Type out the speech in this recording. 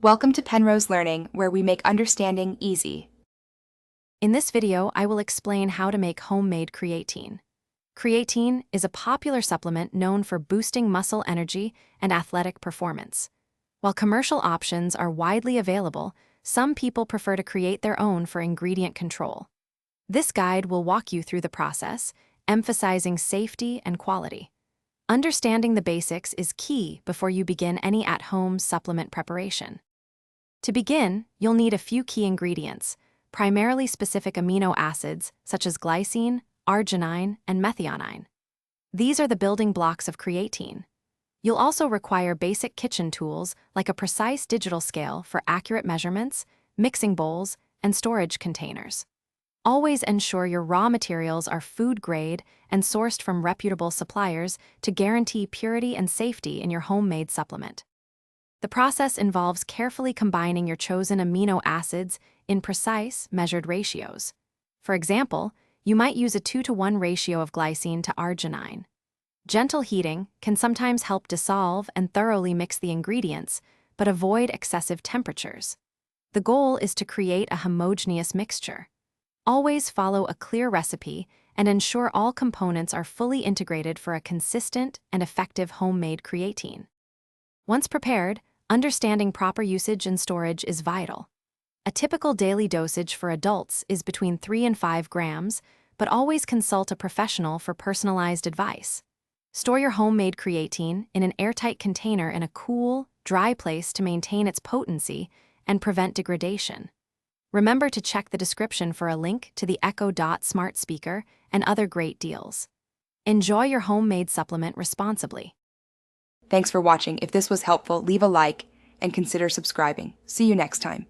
Welcome to Penrose Learning, where we make understanding easy. In this video, I will explain how to make homemade creatine. Creatine is a popular supplement known for boosting muscle energy and athletic performance. While commercial options are widely available, some people prefer to create their own for ingredient control. This guide will walk you through the process, emphasizing safety and quality. Understanding the basics is key before you begin any at-home supplement preparation. To begin, you'll need a few key ingredients, primarily specific amino acids such as glycine, arginine, and methionine. These are the building blocks of creatine. You'll also require basic kitchen tools like a precise digital scale for accurate measurements, mixing bowls, and storage containers. Always ensure your raw materials are food grade and sourced from reputable suppliers to guarantee purity and safety in your homemade supplement. The process involves carefully combining your chosen amino acids in precise, measured ratios. For example, you might use a 2-to-1 ratio of glycine to arginine. Gentle heating can sometimes help dissolve and thoroughly mix the ingredients, but avoid excessive temperatures. The goal is to create a homogeneous mixture. Always follow a clear recipe and ensure all components are fully integrated for a consistent and effective homemade creatine. Once prepared, understanding proper usage and storage is vital. A typical daily dosage for adults is between 3 and 5 grams, but always consult a professional for personalized advice. Store your homemade creatine in an airtight container in a cool, dry place to maintain its potency and prevent degradation. Remember to check the description for a link to the Echo Dot smart speaker and other great deals. Enjoy your homemade supplement responsibly. Thanks for watching. If this was helpful, leave a like and consider subscribing. See you next time.